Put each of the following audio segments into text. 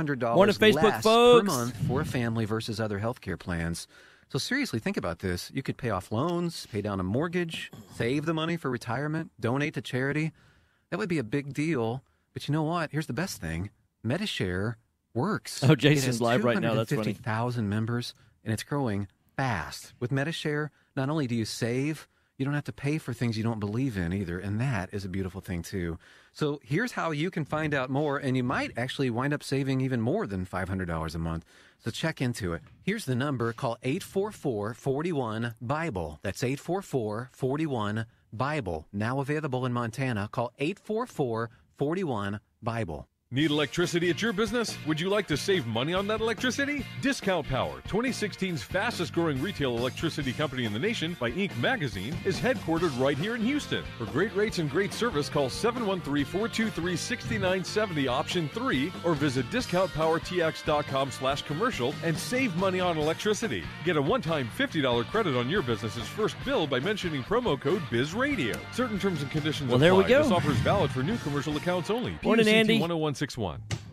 Morning, Facebook less per folks. month for a family versus other healthcare plans. So seriously, think about this. You could pay off loans, pay down a mortgage, save the money for retirement, donate to charity. That would be a big deal. But you know what? Here's the best thing. Medi-Share works. Oh, Jason's live right now. That's funny. 250,000 members, and it's growing fast. With Medi-Share, not only do you save, you don't have to pay for things you don't believe in either, and that is a beautiful thing too. So here's how you can find out more, and you might actually wind up saving even more than $500 a month. So check into it. Here's the number. Call 844-41-BIBLE. That's 844-41-BIBLE. Now available in Montana. Call 844-41-BIBLE. Need electricity at your business? Would you like to save money on that electricity? Discount Power, 2016's fastest growing retail electricity company in the nation by Inc. magazine, is headquartered right here in Houston. For great rates and great service, call 713-423-6970 option 3 or visit discountpowertx.com/commercial and save money on electricity. Get a one-time $50 credit on your business's first bill by mentioning promo code BizRadio. Certain terms and conditions apply. There we go. This offer is valid for new commercial accounts only. Morning, PUCT Andy. 10161.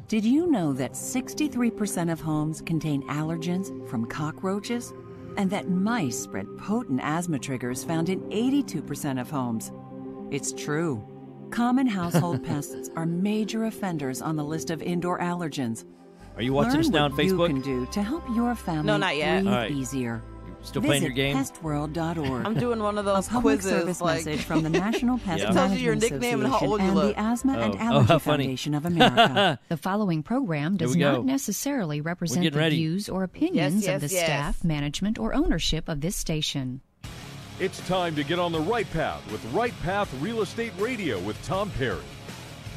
Did you know that 63% of homes contain allergens from cockroaches? And that mice spread potent asthma triggers found in 82% of homes? It's true. Common household pests are major offenders on the list of indoor allergens. Are you watching us now on Learn what you Facebook? can do to help your family No, not yet. breathe All right. easier. Still playing your game? Visit pestworld.org. I'm doing one of those A public quizzes. service message from the National Pest Yeah. It tells you your Management nickname and how Association old you and look. the Asthma and Oh, Allergy how funny. Foundation of America. The following program does Here we go. not necessarily represent getting the ready. views or opinions Yes, of the yes, yes. staff, management, or ownership of this station. It's time to get on the right path with Right Path Real Estate Radio with Tom Perry.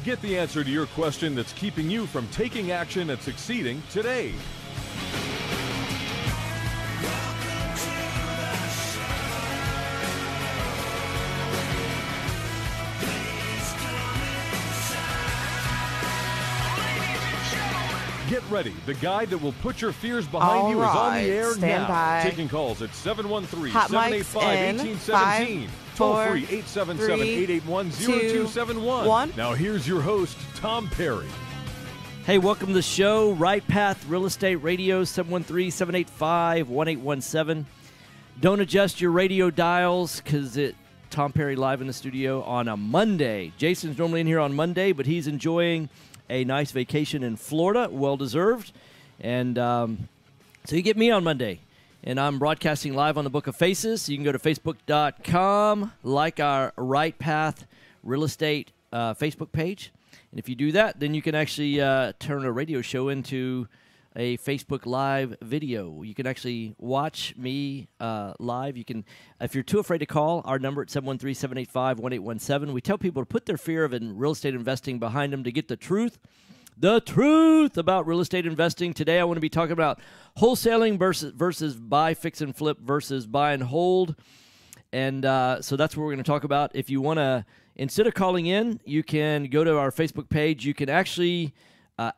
Get the answer to your question that's keeping you from taking action and succeeding today. Get ready. The guy that will put your fears behind All you is on right, the air stand now. by. Taking calls at 713-785-1817. Hot mics in Toll 5, free 877-881-0271. Now here's your host, Tom Perry. Hey, welcome to the show. Right Path Real Estate Radio, 713-785-1817. Don't adjust your radio dials because Tom Perry live in the studio on a Monday. Jason's normally in here on Monday, but he's enjoying a nice vacation in Florida, well-deserved. And so you get me on Monday. And I'm broadcasting live on the Book of Faces. So you can go to facebook.com, like our Right Path Real Estate Facebook page. And if you do that, then you can actually turn a radio show into a Facebook Live video. You can actually watch me live. You can, if you're too afraid to call, our number at 713-785-1817. We tell people to put their fear of real estate investing behind them to get the truth about real estate investing. Today I want to be talking about wholesaling versus buy, fix, and flip versus buy and hold. And so that's what we're going to talk about. If you want to, instead of calling in, you can go to our Facebook page. You can actually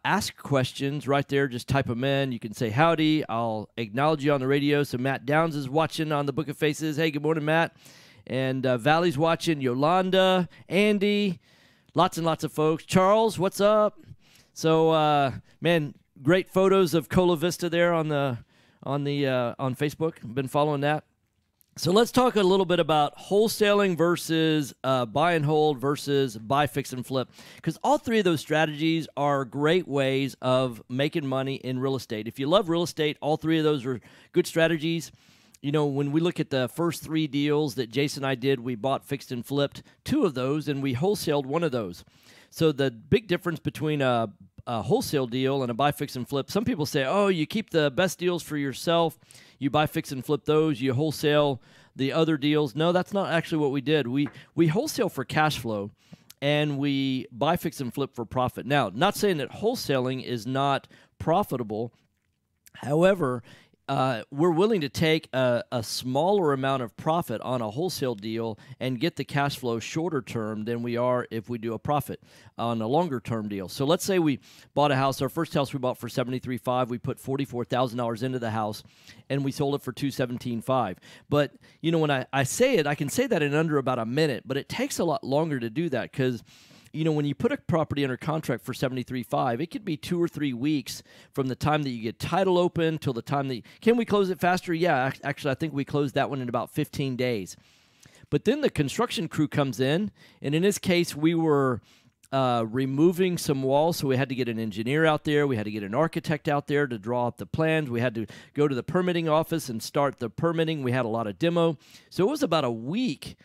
ask questions right there. Just type them in. You can say howdy. I'll acknowledge you on the radio. So Matt Downs is watching on the Book of Faces. Hey, good morning, Matt. And Valley's watching. Yolanda, Andy, lots and lots of folks. Charles, what's up? So, man, great photos of Cola Vista there on Facebook. Been following that. So let's talk a little bit about wholesaling versus buy and hold versus buy, fix, and flip. Because all three of those strategies are great ways of making money in real estate. If you love real estate, all three of those are good strategies. You know, when we look at the first three deals that Jason and I did, we bought, fixed, and flipped two of those, and we wholesaled one of those. So the big difference between a wholesale deal and a buy, fix, and flip, some people say, oh, you keep the best deals for yourself. You buy, fix, and flip those. You wholesale the other deals. No, that's not actually what we did. We wholesale for cash flow, and we buy, fix, and flip for profit. Now, not saying that wholesaling is not profitable. However, we're willing to take a smaller amount of profit on a wholesale deal and get the cash flow shorter term than we are if we do a profit on a longer term deal. So let's say we bought a house. Our first house we bought for $73,500. We put $44,000 into the house, and we sold it for $217,500. But you know, when I say it, I can say that in under about a minute. But it takes a lot longer to do that because when you put a property under contract for 73.5, it could be 2 or 3 weeks from the time that you get title open till the time that can we close it faster? Yeah, actually, I think we closed that one in about 15 days. But then the construction crew comes in, and in this case, we were removing some walls, so we had to get an engineer out there. We had to get an architect out there to draw up the plans. We had to go to the permitting office and start the permitting. We had a lot of demo. So it was about a week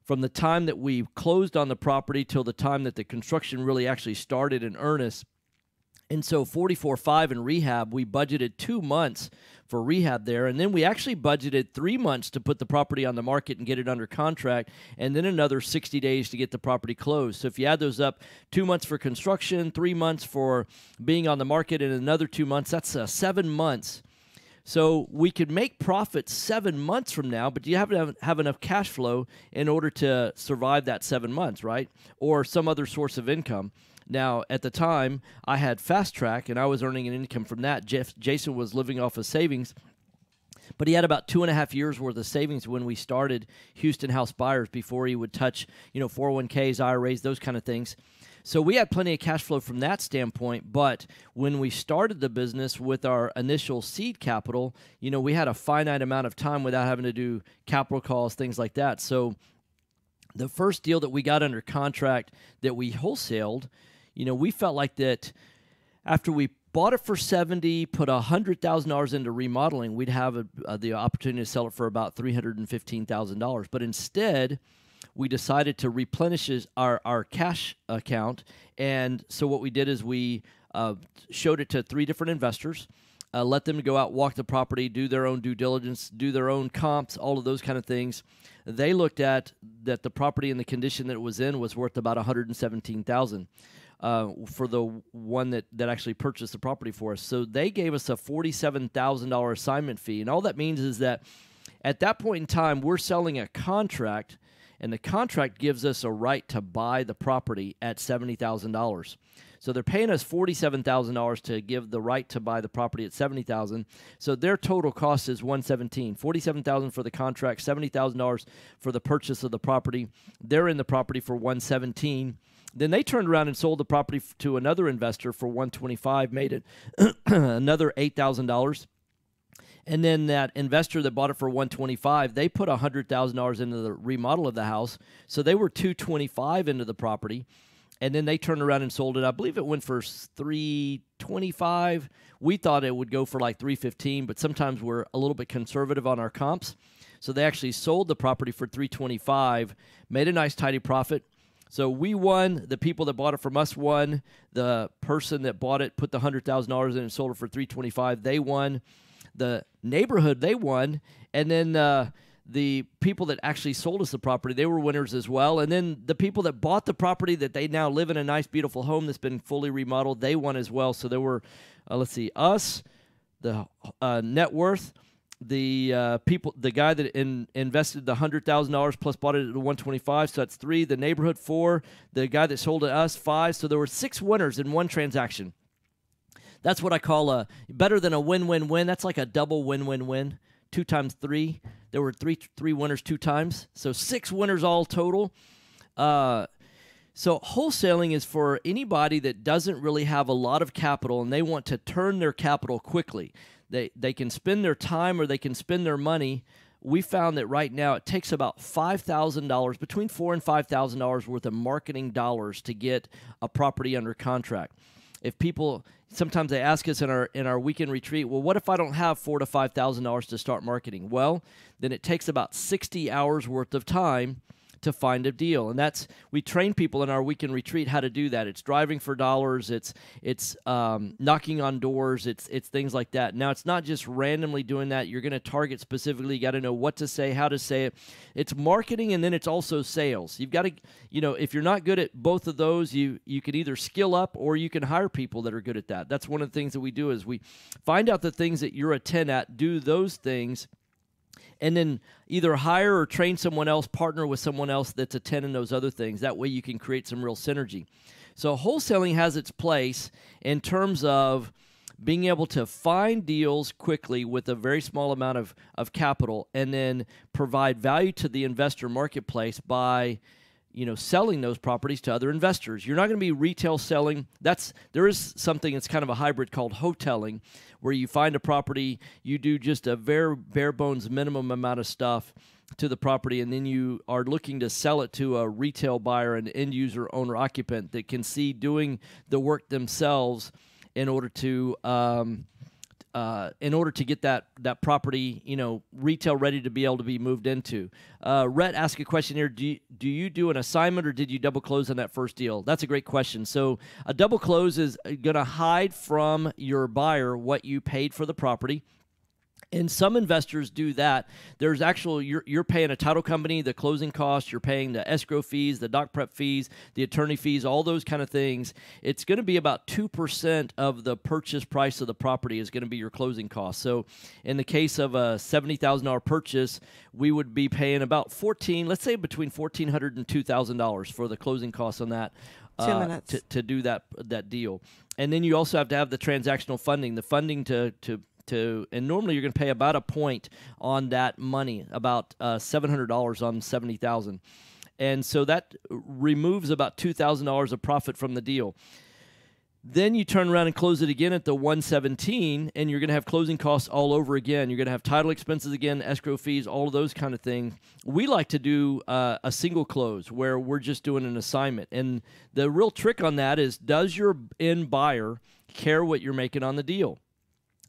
from the time that we closed on the property till the time that the construction really actually started in earnest. And so 44.5 in rehab, we budgeted 2 months for rehab there. And then we actually budgeted 3 months to put the property on the market and get it under contract, and then another 60 days to get the property closed. So if you add those up, 2 months for construction, 3 months for being on the market, and another 2 months, that's 7 months. So we could make profits 7 months from now, but you have to have enough cash flow in order to survive that 7 months, right? Or some other source of income. Now, at the time, I had Fast Track, and I was earning an income from that. Jason was living off of savings, but he had about 2.5 years worth of savings when we started Houston House Buyers before he would touch, 401ks, IRAs, those kind of things. So we had plenty of cash flow from that standpoint, but when we started the business with our initial seed capital, we had a finite amount of time without having to do capital calls, things like that. So the first deal that we got under contract that we wholesaled, we felt like that after we bought it for $70,000, put $100,000 into remodeling, we'd have the opportunity to sell it for about $315,000. But instead, we decided to replenish our cash account. And so what we did is we showed it to 3 different investors, let them go out, walk the property, do their own due diligence, do their own comps, all of those kind of things. They looked at that the property in the condition that it was in was worth about $117,000 for the one that actually purchased the property for us. So they gave us a $47,000 assignment fee. And all that means is that at that point in time, we're selling a contract, and the contract gives us a right to buy the property at $70,000. So they're paying us $47,000 to give the right to buy the property at $70,000. So their total cost is $117,000. $47,000 for the contract, $70,000 for the purchase of the property. They're in the property for $117,000. Then they turned around and sold the property to another investor for $125,000, made it another $8,000. And then that investor that bought it for $125,000, they put $100,000 into the remodel of the house. So they were $225,000 into the property. And then they turned around and sold it. I believe it went for $325,000. We thought it would go for like $315,000, but sometimes we're a little bit conservative on our comps. So they actually sold the property for $325,000, made a nice tidy profit. So we won. The people that bought it from us won. The person that bought it put the $100,000 in and sold it for $325,000. They won. The neighborhood, they won. And then the people that actually sold us the property, they were winners as well. And then the people that bought the property that they now live in a nice, beautiful home that's been fully remodeled, they won as well. So there were, us, the net worth, the people, the guy that invested the $100,000 plus bought it at $125,000, so that's 3. The neighborhood, 4. The guy that sold it to us, 5. So there were 6 winners in one transaction. That's what I call better than a win-win-win. That's like a double win-win-win. 2 times 3. There were three winners 2 times. So 6 winners all total. So wholesaling is for anybody that doesn't really have a lot of capital and they want to turn their capital quickly. They can spend their time or they can spend their money. We found that right now it takes about $5,000, between $4,000 and $5,000 worth of marketing dollars to get a property under contract. If people, sometimes they ask us in our weekend retreat, well, what if I don't have $4,000 to $5,000 to start marketing? Well, then it takes about 60 hours worth of time to find a deal. And we train people in our weekend retreat how to do that. It's driving for dollars. It's knocking on doors. It's things like that. Now, it's not just randomly doing that. You're going to target specifically. You got to know what to say, how to say it. It's marketing, and then it's also sales. You've got to, if you're not good at both of those, you can either skill up or you can hire people that are good at that. That's one of the things that we do is we find out the things that you're a 10 at, do those things, and then either hire or train someone else, partner with someone else that's a 10 in those other things. That way you can create some real synergy. So wholesaling has its place in terms of being able to find deals quickly with a very small amount of capital and then provide value to the investor marketplace by, selling those properties to other investors. You're not going to be retail selling. There is something that's kind of a hybrid called hoteling, where you find a property, you do just a very bare bones minimum amount of stuff to the property, and then you are looking to sell it to a retail buyer, an end user, owner, occupant that can see doing the work themselves in order to get that property, retail ready to be able to be moved into. Rhett asked a question here. Do you do an assignment, or did you double close on that first deal? That's a great question. So a double close is going to hide from your buyer what you paid for the property. And some investors do that. There's you're paying a title company the closing costs, you're paying the escrow fees, the doc prep fees, the attorney fees, all those kind of things. It's going to be about 2% of the purchase price of the property is going to be your closing costs. So in the case of a $70,000 purchase, we would be paying about let's say between $1,400 and $2,000 for the closing costs on that. 2 minutes. To do that deal. And then you also have to have the transactional funding, the funding and normally you're going to pay about a point on that money, about $700 on $70,000. And so that removes about $2,000 of profit from the deal. Then you turn around and close it again at the 117, and you're going to have closing costs all over again. You're going to have title expenses again, escrow fees, all of those kind of things. We like to do a single close where we're just doing an assignment. And the real trick on that is, does your end buyer care what you're making on the deal?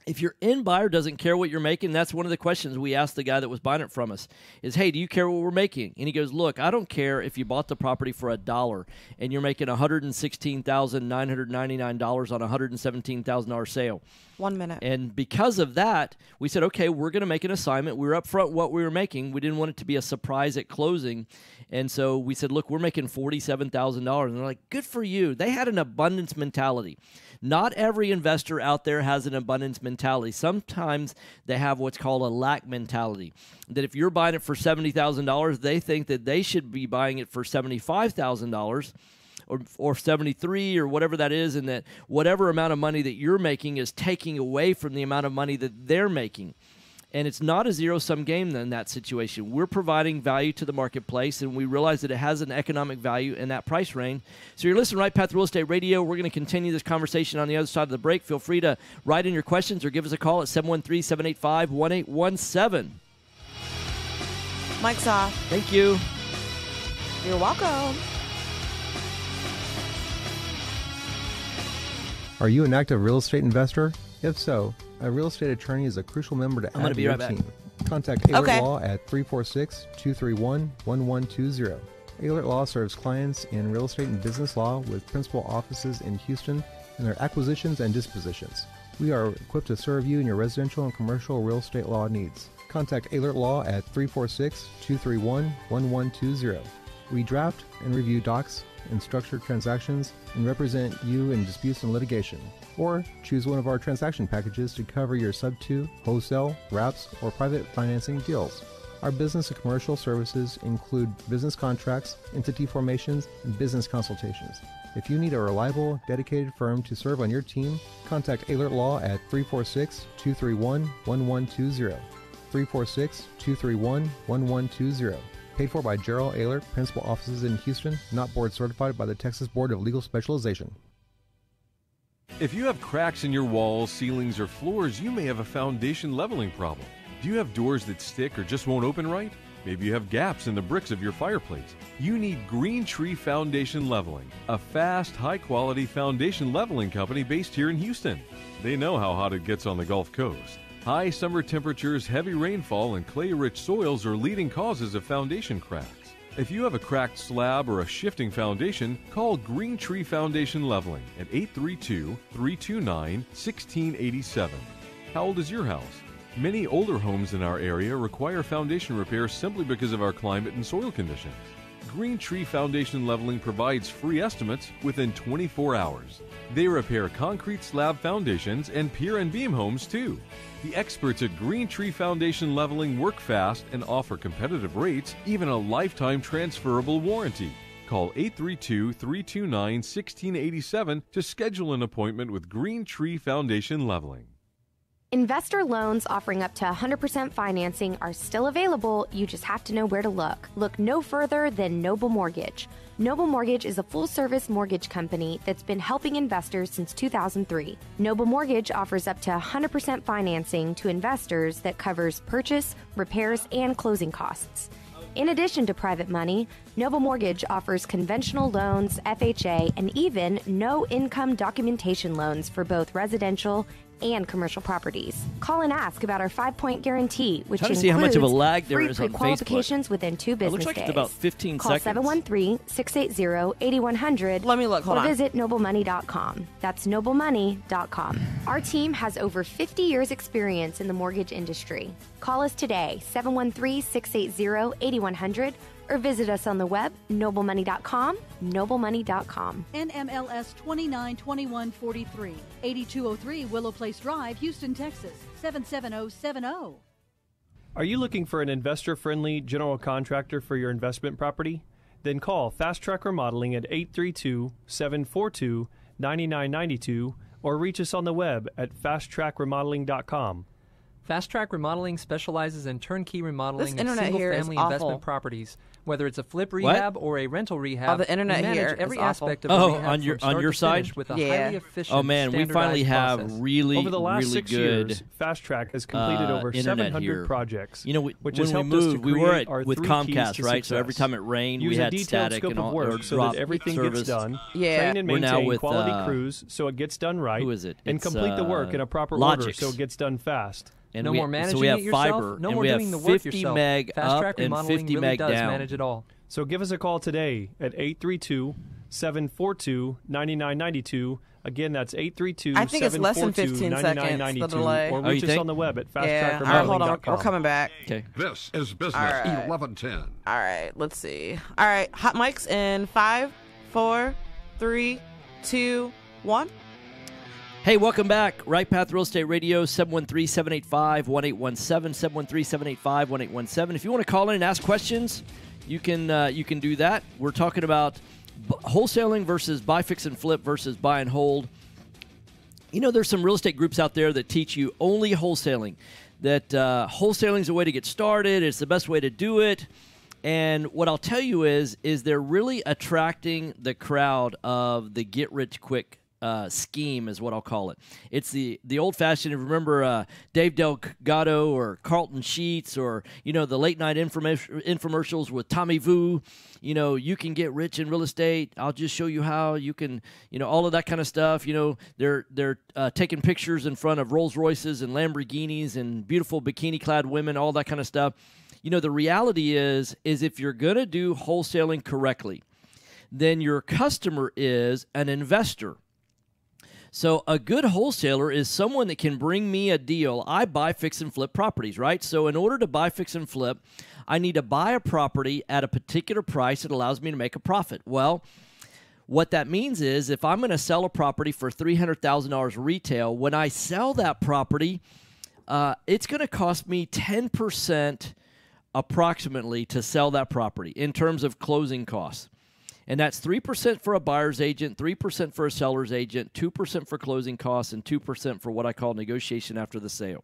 If your end buyer doesn't care what you're making, that's one of the questions we asked the guy that was buying it from us is, hey, do you care what we're making? And he goes, look, I don't care if you bought the property for $1 and you're making $116,999 on a $117,000 sale. 1 minute. And because of that, we said, okay, we're going to make an assignment. We were upfront what we were making. We didn't want it to be a surprise at closing. And so we said, look, we're making $47,000. And they're like, good for you. They had an abundance mentality. Not every investor out there has an abundance mentality. Sometimes they have what's called a lack mentality, that if you're buying it for $70,000, they think that they should be buying it for $75,000 or 73 or whatever that is, and that whatever amount of money that you're making is taking away from the amount of money that they're making. And it's not a zero-sum game in that situation. We're providing value to the marketplace, and we realize that it has an economic value in that price range. So you're listening to Right Path Real Estate Radio. We're going to continue this conversation on the other side of the break. Feel free to write in your questions or give us a call at 713-785-1817. Mike's off. Thank you. You're welcome. Are you an active real estate investor? If so, a real estate attorney is a crucial member to add to your team. Contact Aylert Law at 346-231-1120. Aylert Law serves clients in real estate and business law with principal offices in Houston and their acquisitions and dispositions. We are equipped to serve you in your residential and commercial real estate law needs. Contact Aylert Law at 346-231-1120. We draft and review docs and structured transactions and represent you in disputes and litigation. Or choose one of our transaction packages to cover your sub-2, wholesale, wraps, or private financing deals. Our business and commercial services include business contracts, entity formations, and business consultations. If you need a reliable, dedicated firm to serve on your team, contact Aylert Law at 346-231-1120. 346-231-1120. Paid for by Gerald Aylert, principal offices in Houston, not board certified by the Texas Board of Legal Specialization. If you have cracks in your walls, ceilings, or floors, you may have a foundation leveling problem. Do you have doors that stick or just won't open right? Maybe you have gaps in the bricks of your fireplace. You need Green Tree Foundation Leveling, a fast, high-quality foundation leveling company based here in Houston. They know how hot it gets on the Gulf Coast. High summer temperatures, heavy rainfall, and clay-rich soils are leading causes of foundation cracks. If you have a cracked slab or a shifting foundation, call Green Tree Foundation Leveling at 832-329-1687. How old is your house? Many older homes in our area require foundation repairs simply because of our climate and soil conditions. Green Tree Foundation Leveling provides free estimates within 24 hours. They repair concrete slab foundations and pier and beam homes too. The experts at Green Tree Foundation Leveling work fast and offer competitive rates, even a lifetime transferable warranty. Call 832-329-1687 to schedule an appointment with Green Tree Foundation Leveling. Investor loans offering up to 100% financing are still available. You just have to know where to look. Look no further than Noble Mortgage. Noble Mortgage is a full-service mortgage company that's been helping investors since 2003. Noble Mortgage offers up to 100% financing to investors that covers purchase, repairs, and closing costs. In addition to private money, Noble Mortgage offers conventional loans, FHA, and even no-income documentation loans for both residential and commercial properties. Call and ask about our 5-point guarantee, which Trying to includes see how much of a lag there free is on pre-qualifications within 2 business It looks like days. it's about 15 Call seconds. 713-680-8100. Let me look. Hold or on. visit noblemoney.com. That's noblemoney.com. Our team has over 50 years experience in the mortgage industry. Call us today, 713-680-8100, or visit us on the web, noblemoney.com, noblemoney.com. NMLS 292143, 8203 Willow Place Drive, Houston, Texas, 77070. Are you looking for an investor-friendly general contractor for your investment property? Then call Fast Track Remodeling at 832-742-9992 or reach us on the web at fasttrackremodeling.com. Fast Track Remodeling specializes in turnkey remodeling This of internet here is single-family awful. investment properties. Whether it's a flip rehab or a rental rehab, Oh, the internet we manage here every is awful. aspect of the rehab on your from start to side finish with a Yeah. highly efficient, Oh man, we finally standardized have process. really, Over the last really 6 good years, Fast Track has completed over internet 700 here. projects. You know, which when has we helped us to moved, we were create our with 3 keys Comcast, to right? So every success. time it rained, Use we a had detailed static scope and of all, work or so drop that everything service. gets done. Yeah. Train and We're now maintain with, quality crews so it gets done right. who is it? And It's, complete the work in a proper Logix. order so it gets done fast. And No we, more managing so we have it yourself. fiber, No and more we have doing the work 50 yourself. meg Fast Track up and Remodeling 50 really meg does down. manage it all. So give us a call today at 832-742-9992. Again, that's 832-742-9992. I think it's less than 15 seconds, the delay. Or Oh, you reach us think? on the web at Yeah. All right, hold on. fasttrackremodeling.com. We're coming back. Okay. This is Business All right. 1110. All right, let's see. All right, hot mics in 5, 4, 3, 2, 1. Hey, welcome back. Right Path Real Estate Radio, 713-785-1817, 713-785-1817. If you want to call in and ask questions, you can do that. We're talking about wholesaling versus buy, fix, and flip versus buy and hold. You know, there's some real estate groups out there that teach you only wholesaling, that wholesaling is a way to get started. It's the best way to do it. And what I'll tell you is they're really attracting the crowd of the get-rich-quick scheme is what I'll call it. It's the old-fashioned, remember Dave Delgado or Carlton Sheets or, you know, the late-night infomercials with Tommy Vu. You know, you can get rich in real estate. I'll just show you how you can, you know, all of that kind of stuff. You know, they're taking pictures in front of Rolls Royces and Lamborghinis and beautiful bikini-clad women, all that kind of stuff. You know, the reality is if you're going to do wholesaling correctly, then your customer is an investor. So a good wholesaler is someone that can bring me a deal. I buy, fix, and flip properties, right? So in order to buy, fix, and flip, I need to buy a property at a particular price that allows me to make a profit. Well, what that means is if I'm going to sell a property for $300,000 retail, when I sell that property, it's going to cost me 10% approximately to sell that property in terms of closing costs. And that's 3% for a buyer's agent, 3% for a seller's agent, 2% for closing costs, and 2% for what I call negotiation after the sale.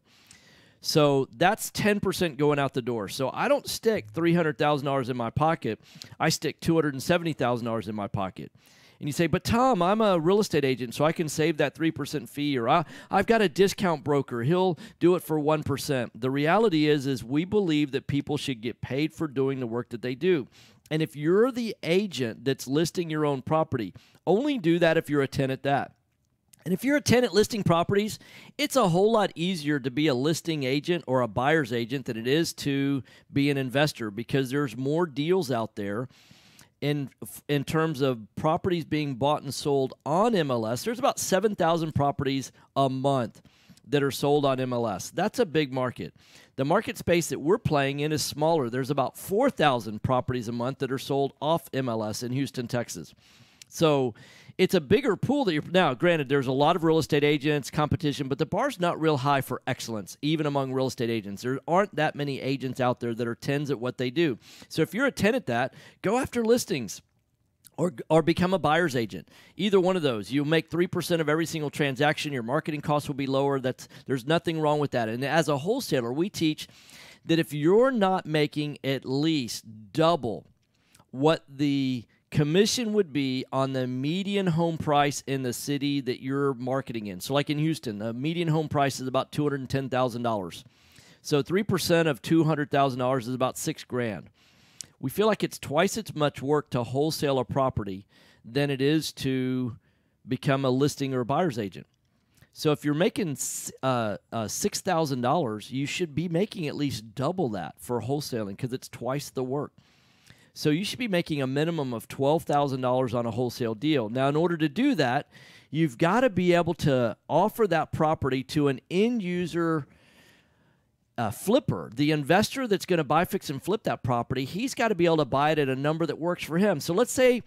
So that's 10% going out the door. So I don't stick $300,000 in my pocket. I stick $270,000 in my pocket. And you say, but Tom, I'm a real estate agent, so I can save that 3% fee, or I've got a discount broker. He'll do it for 1%. The reality is we believe that people should get paid for doing the work that they do. And if you're the agent that's listing your own property, only do that if you're a tenant that. And if you're a tenant listing properties, it's a whole lot easier to be a listing agent or a buyer's agent than it is to be an investor, because there's more deals out there in terms of properties being bought and sold on MLS. There's about 7,000 properties a month that are sold on MLS. That's a big market. The market space that we're playing in is smaller. There's about 4,000 properties a month that are sold off MLS in Houston, Texas. So it's a bigger pool that you're now. Granted, there's a lot of real estate agents, competition, but the bar's not real high for excellence, even among real estate agents. There aren't that many agents out there that are 10s at what they do. So if you're a 10 at that, go after listings. or become a buyer's agent. Either one of those. You'll make 3% of every single transaction. Your marketing costs will be lower. There's nothing wrong with that. And as a wholesaler, we teach that if you're not making at least double what the commission would be on the median home price in the city that you're marketing in. So like in Houston, the median home price is about $210,000. So 3% of $200,000 is about $6,000. We feel like it's twice as much work to wholesale a property than it is to become a listing or a buyer's agent. So if you're making $6,000, you should be making at least double that for wholesaling because it's twice the work. So you should be making a minimum of $12,000 on a wholesale deal. Now, in order to do that, you've got to be able to offer that property to an end user flipper. The investor that's going to buy, fix, and flip that property, he's got to be able to buy it at a number that works for him. So let's say,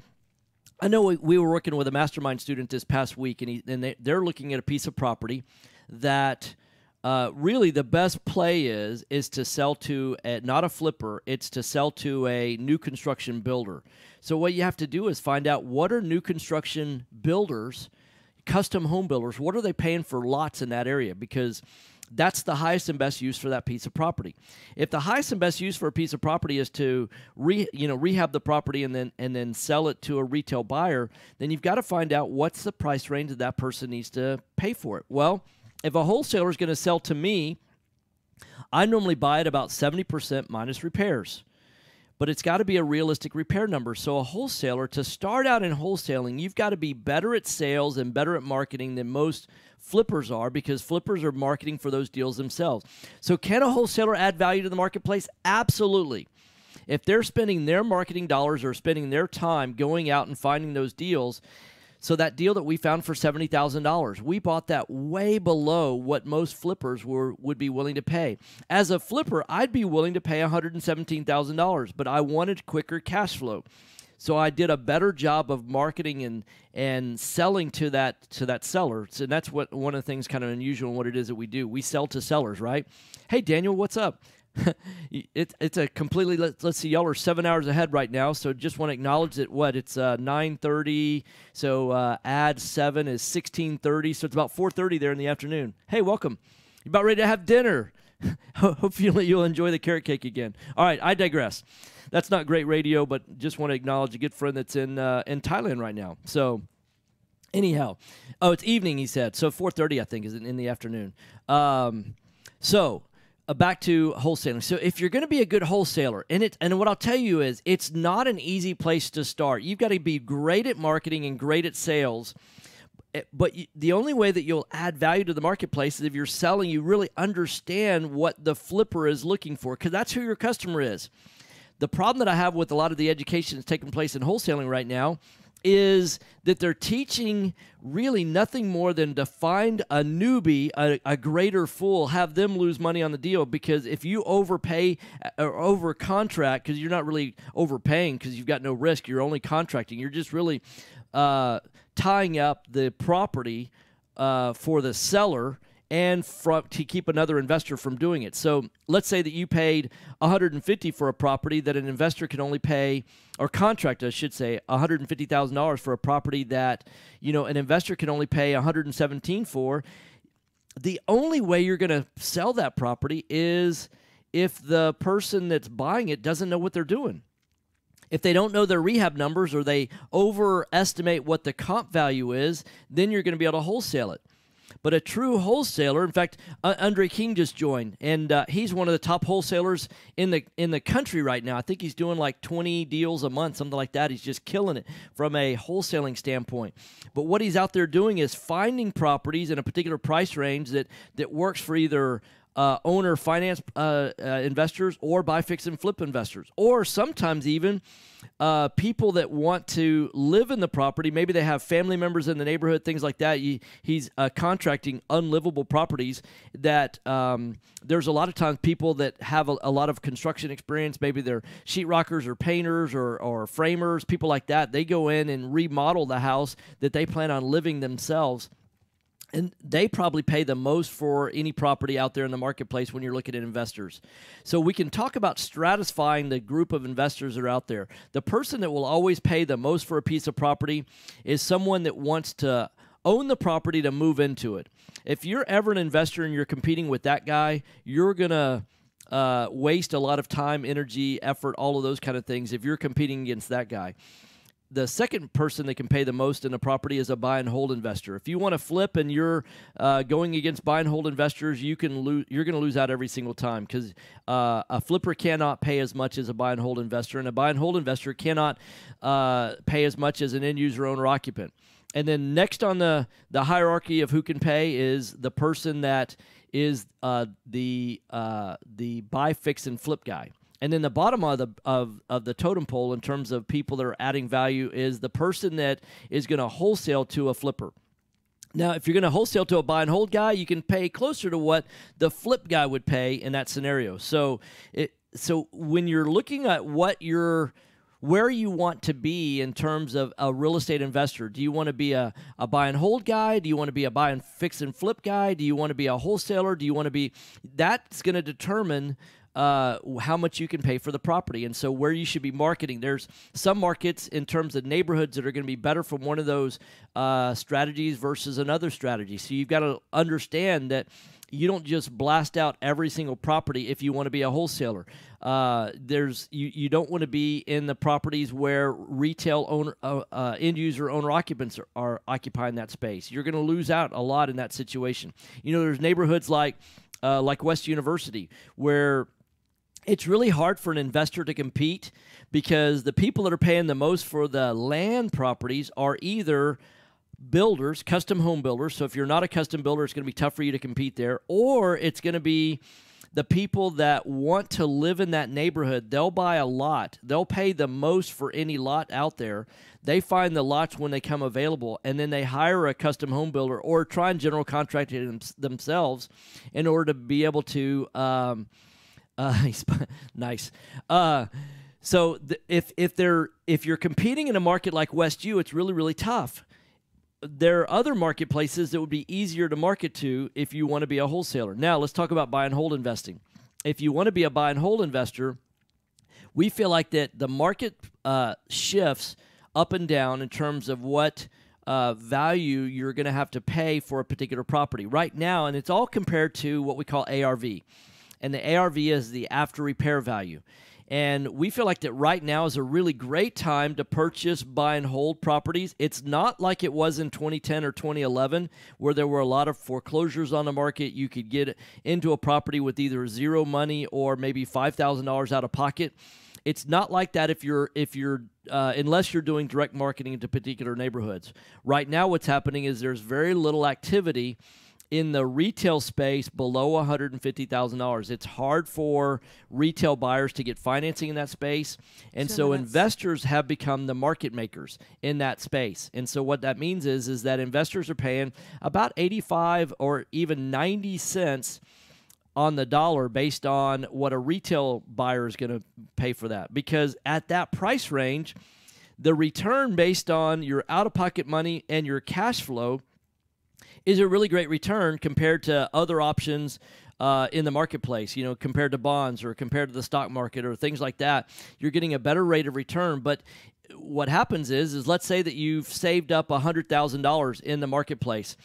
I know we were working with a mastermind student this past week, and they're looking at a piece of property that really the best play is to sell to not a flipper, it's to sell to a new construction builder. So what you have to do is find out what are new construction builders, custom home builders, what are they paying for lots in that area, because that's the highest and best use for that piece of property. If the highest and best use for a piece of property is to rehab the property and then sell it to a retail buyer, then you've got to find out what's the price range that person needs to pay for it. Well, if a wholesaler is going to sell to me, I normally buy at about 70% minus repairs. But it's got to be a realistic repair number. So a wholesaler, to start out in wholesaling, you've got to be better at sales and better at marketing than most flippers are, because flippers are marketing for those deals themselves. So can a wholesaler add value to the marketplace? Absolutely. If they're spending their marketing dollars or spending their time going out and finding those deals, so that deal that we found for $70,000, we bought that way below what most flippers would be willing to pay. As a flipper, I'd be willing to pay $117,000, but I wanted quicker cash flow. So I did a better job of marketing and selling to that seller. So that's what one of the things kind of unusual in what it is that we do. We sell to sellers, right? Hey, Daniel, what's up? It's a completely, let's see, y'all are 7 hours ahead right now, so just want to acknowledge that it's 9:30, so add 7 is 16:30, so it's about 4:30 there in the afternoon. Hey, welcome. You're about ready to have dinner. Hopefully you'll enjoy the carrot cake again. All right, I digress. That's not great radio, but just want to acknowledge a good friend that's in Thailand right now. So anyhow, it's evening, he said, so 4:30 I think is in the afternoon. Back to wholesaling. So if you're going to be a good wholesaler, and what I'll tell you is it's not an easy place to start. You've got to be great at marketing and great at sales. But the only way that you'll add value to the marketplace is if you're selling, you really understand what the flipper is looking for, because that's who your customer is. The problem that I have with a lot of the education that's taking place in wholesaling right now is that they're teaching really nothing more than to find a newbie, a greater fool, have them lose money on the deal. Because if you overpay or over contract, because you're not really overpaying because you've got no risk, you're only contracting, you're just really tying up the property for the seller and to keep another investor from doing it. So let's say that you paid $150 for a property that an investor can only pay, or contract, I should say, $150,000 for a property that an investor can only pay $117 for. The only way you're going to sell that property is if the person that's buying it doesn't know what they're doing. If they don't know their rehab numbers or they overestimate what the comp value is, then you're going to be able to wholesale it. But a true wholesaler, in fact, Andre King just joined, and he's one of the top wholesalers in the country right now. I think he's doing like 20 deals a month, something like that. He's just killing it from a wholesaling standpoint. But what he's out there doing is finding properties in a particular price range that works for either owner finance investors or buy, fix, and flip investors, or sometimes even people that want to live in the property. Maybe they have family members in the neighborhood, things like that. He's contracting unlivable properties that there's a lot of times people that have a lot of construction experience. Maybe they're sheetrockers or painters or framers, people like that. They go in and remodel the house that they plan on living themselves. And they probably pay the most for any property out there in the marketplace when you're looking at investors. So we can talk about stratifying the group of investors that are out there. The person that will always pay the most for a piece of property is someone that wants to own the property to move into it. If you're ever an investor and you're competing with that guy, you're going to waste a lot of time, energy, effort, all of those kind of things if you're competing against that guy. The second person that can pay the most in a property is a buy and hold investor. If you want to flip and you're going against buy and hold investors, you're going to lose out every single time, because a flipper cannot pay as much as a buy and hold investor, and a buy and hold investor cannot pay as much as an end user owner occupant. And then next on the hierarchy of who can pay is the person that is the buy, fix, and flip guy. And then the bottom of the totem pole in terms of people that are adding value is the person that is going to wholesale to a flipper. Now, if you're going to wholesale to a buy and hold guy, you can pay closer to what the flip guy would pay in that scenario. So when you're looking at where you want to be in terms of a real estate investor, do you want to be a buy and hold guy? Do you want to be a buy and fix and flip guy? Do you want to be a wholesaler? Do you want to be – that's going to determine how much you can pay for the property, and so where you should be marketing. There's some markets in terms of neighborhoods that are going to be better from one of those strategies versus another strategy. So you've got to understand that you don't just blast out every single property if you want to be a wholesaler. You don't want to be in the properties where retail owner, end user owner occupants are occupying that space. You're going to lose out a lot in that situation. There's neighborhoods like West University where it's really hard for an investor to compete, because the people that are paying the most for the land properties are either builders, custom home builders. So if you're not a custom builder, it's going to be tough for you to compete there. Or it's going to be the people that want to live in that neighborhood. They'll buy a lot. They'll pay the most for any lot out there. They find the lots when they come available, and then they hire a custom home builder or try and general contract it themselves in order to be able to nice. So if you're competing in a market like West U, it's really, really tough. There are other marketplaces that would be easier to market to if you want to be a wholesaler. Now, let's talk about buy and hold investing. If you want to be a buy and hold investor, we feel like that the market shifts up and down in terms of what value you're going to have to pay for a particular property. Right now, and it's all compared to what we call ARV. And the ARV is the after repair value. And we feel like that right now is a really great time to purchase, buy, and hold properties. It's not like it was in 2010 or 2011 where there were a lot of foreclosures on the market. You could get into a property with either zero money or maybe $5,000 out of pocket. It's not like that if you're unless you're doing direct marketing into particular neighborhoods. Right now what's happening is there's very little activity in the retail space below $150,000. It's hard for retail buyers to get financing in that space. And so investors have become the market makers in that space. And so what that means is that investors are paying about 85 or even 90 cents on the dollar based on what a retail buyer is going to pay for that. Because at that price range, the return based on your out-of-pocket money and your cash flow is a really great return compared to other options in the marketplace, compared to bonds or compared to the stock market or things like that. You're getting a better rate of return. But what happens is let's say that you've saved up $100,000 in the marketplace,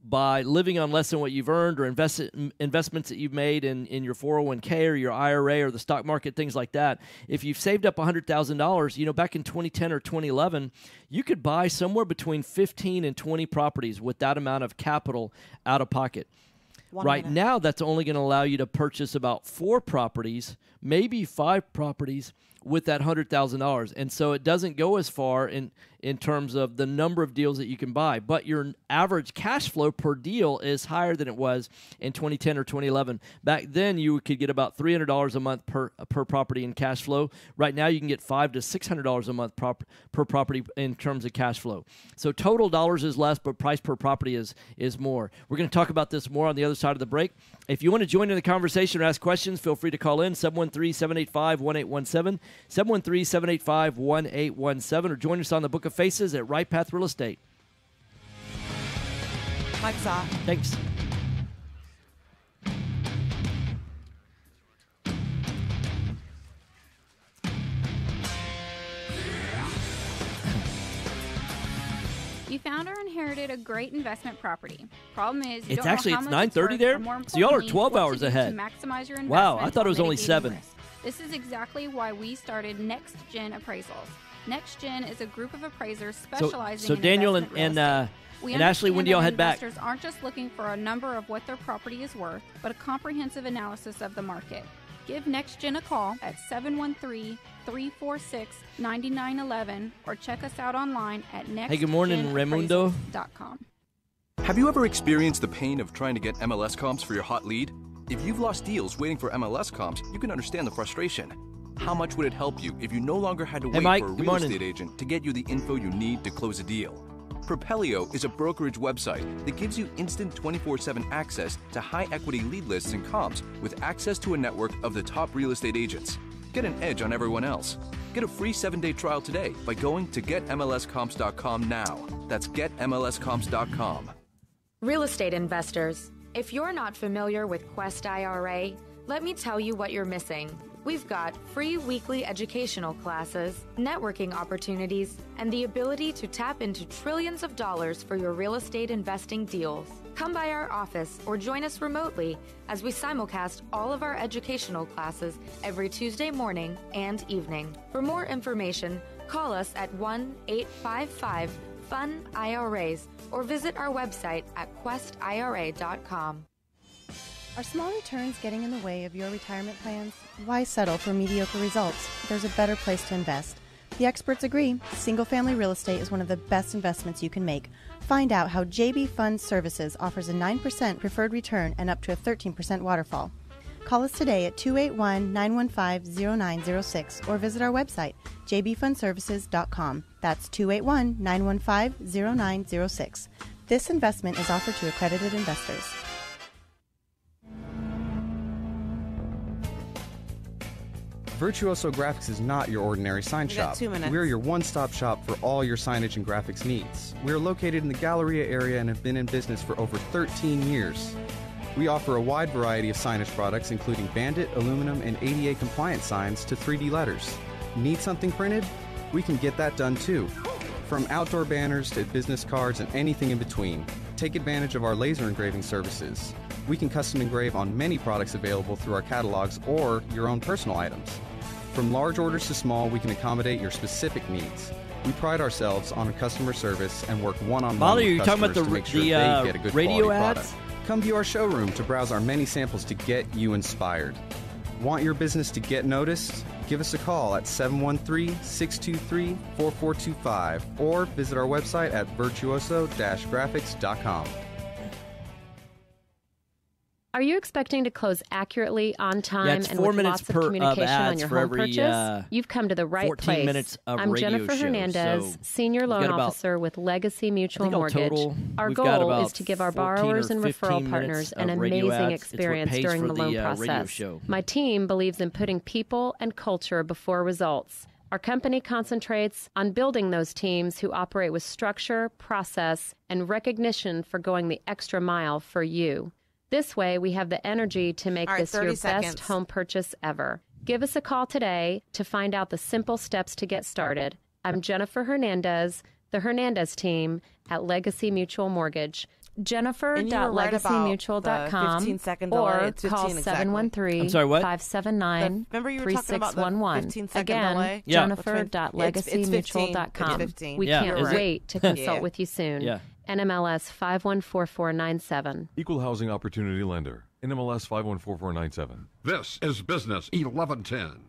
by living on less than what you've earned, or investments that you've made in your 401k or your IRA or the stock market, things like that. If you've saved up $100,000, back in 2010 or 2011, you could buy somewhere between 15 and 20 properties with that amount of capital out of pocket. Right now, that's only going to allow you to purchase about 4 properties, maybe 5 properties with that $100,000. And so it doesn't go as far in terms of the number of deals that you can buy. But your average cash flow per deal is higher than it was in 2010 or 2011. Back then, you could get about $300 a month per property in cash flow. Right now, you can get $500 to $600 a month per property in terms of cash flow. So total dollars is less, but price per property is more. We're going to talk about this more on the other side of the break. If you want to join in the conversation or ask questions, feel free to call in 713-785-1817, 713-785-1817, or join us on the Book of Faces at Right Path Real Estate. Mike's off. Thanks. You found or inherited a great investment property. Problem is, you It's don't know actually how it's much it's 9:30 worth, there. or more So y'all are importantly, 12 what to hours do ahead. To maximize your Wow, I investment thought it was while only mitigating 7. risk. This is exactly why we started Next Gen Appraisals. Next Gen is a group of appraisers specializing So in Daniel investment and real estate. We and Ashley, when understand do y'all that head back? Investors aren't just looking for a number of what their property is worth, but a comprehensive analysis of the market. Give NextGen a call at 713-346-9911 or check us out online at Hey, good morning, Raimundo. nextgenappraisals.com. Have you ever experienced the pain of trying to get MLS comps for your hot lead? If you've lost deals waiting for MLS comps, you can understand the frustration. How much would it help you if you no longer had to Hey, wait Mike, for a good real morning. estate agent to get you the info you need to close a deal? Propelio is a brokerage website that gives you instant 24/7 access to high-equity lead lists and comps with access to a network of the top real estate agents. Get an edge on everyone else. Get a free 7-day trial today by going to getmlscomps.com now. That's getmlscomps.com. Real estate investors, if you're not familiar with Quest IRA, let me tell you what you're missing. We've got free weekly educational classes, networking opportunities, and the ability to tap into trillions of dollars for your real estate investing deals. Come by our office or join us remotely as we simulcast all of our educational classes every Tuesday morning and evening. For more information, call us at 1-855-FUN-IRAs or visit our website at questira.com. Are small returns getting in the way of your retirement plans? Why settle for mediocre results? There's a better place to invest. The experts agree. Single-family real estate is one of the best investments you can make. Find out how JB Fund Services offers a 9% preferred return and up to a 13% waterfall. Call us today at 281-915-0906 or visit our website, jbfundservices.com. That's 281-915-0906. This investment is offered to accredited investors. Virtuoso Graphics is not your ordinary sign We got shop. 2 minutes. We're your one-stop shop for all your signage and graphics needs. We're located in the Galleria area and have been in business for over 13 years. We offer a wide variety of signage products, including Bandit, aluminum, and ADA compliant signs to 3D letters. Need something printed? We can get that done too. From outdoor banners to business cards and anything in between. Take advantage of our laser engraving services. We can custom engrave on many products available through our catalogs or your own personal items. From large orders to small, we can accommodate your specific needs. We pride ourselves on customer service and work one-on-one Molly, with are you talking about customers to make sure they get a good radio quality ads? product. Come view our showroom to browse our many samples to get you inspired. Want your business to get noticed? Give us a call at 713-623-4425 or visit our website at virtuoso-graphics.com. Are you expecting to close accurately, on time, Yeah, it's and 4 with minutes lots of of communication on ads your for home every, purchase? You've come to the right 14 place. minutes of I'm radio Jennifer show, Hernandez, so Senior we've Loan got about- Officer with Legacy Mutual I think all Mortgage. total, Our we've got goal about is to give our 14 or borrowers and 15 referral minutes partners an of radio amazing ads. It's what experience pays during for the loan the, radio process. show. My team believes in putting people and culture before results. Our company concentrates on building those teams who operate with structure, process, and recognition for going the extra mile for you. This way, we have the energy to make All right, this your 30 best seconds. home purchase ever. Give us a call today to find out the simple steps to get started. I'm Jennifer Hernandez, the Hernandez team at Legacy Mutual Mortgage. And you were right about the Jennifer.legacymutual.com 15-second delay. or It's 15 call exactly. 713 I'm sorry, what? 579 Remember you were talking about the 3611. 15-second Again, delay? Yeah. Jennifer.legacymutual.com. It's 15. We Yeah, can't is it? wait to consult Yeah. with you soon. Yeah. NMLS 514497. Equal Housing Opportunity Lender. NMLS 514497. This is Business 1110.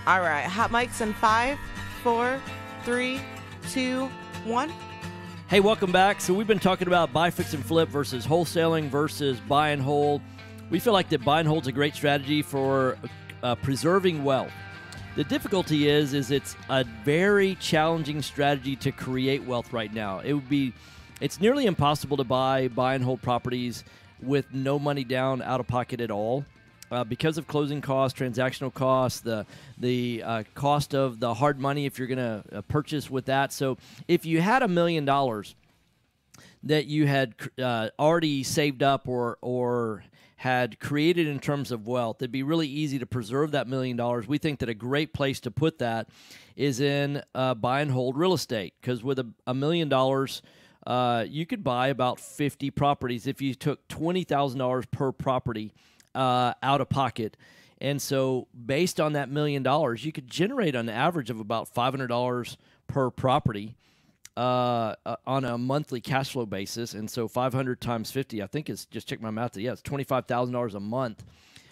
All right, hot mics in 5, 4, 3, 2, 1. Hey, welcome back. So we've been talking about buy, fix, and flip versus wholesaling versus buy and hold. We feel like that buy and hold is a great strategy for preserving wealth. The difficulty is it's a very challenging strategy to create wealth right now. It's nearly impossible to buy and hold properties with no money down, out of pocket at all. Because of closing costs, transactional costs, the cost of the hard money if you're going to purchase with that. So if you had $1 million, that you had already saved up or had created in terms of wealth, it'd be really easy to preserve that $1 million. We think that a great place to put that is in buy and hold real estate, because with $1 million, you could buy about 50 properties if you took $20,000 per property out of pocket. And so based on that $1 million, you could generate an average of about $500 per property on a monthly cash flow basis. And so 500 times 50, I think it's, just check my math, it's $25,000 a month.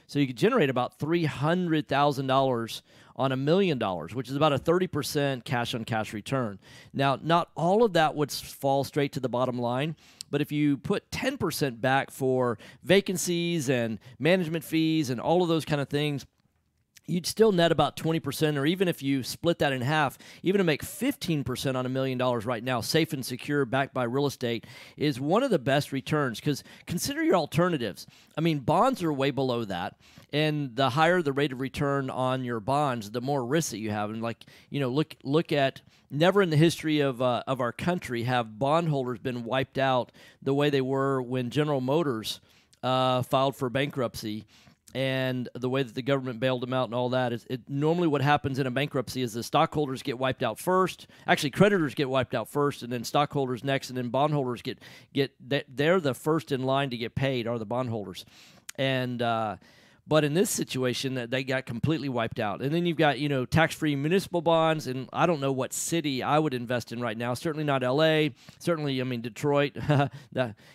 So you could generate about $300,000 on $1 million, which is about a 30% cash-on-cash return. Now, not all of that would fall straight to the bottom line, but if you put 10% back for vacancies and management fees and all of those kind of things, you'd still net about 20%, or even if you split that in half, even to make 15% on $1 million right now, safe and secure, backed by real estate, is one of the best returns. Because consider your alternatives. I mean, bonds are way below that, and the higher the rate of return on your bonds, the more risk that you have. And look at, never in the history of our country have bondholders been wiped out the way they were when General Motors filed for bankruptcy. And the way that the government bailed them out and all that is normally what happens in a bankruptcy is the stockholders get wiped out first. Actually, creditors get wiped out first, and then stockholders next, and then bondholders they're the first in line to get paid, are the bondholders. And but in this situation, they got completely wiped out. And then you've got, tax-free municipal bonds, and I don't know what city I would invest in right now. Certainly not L.A. Certainly, Detroit.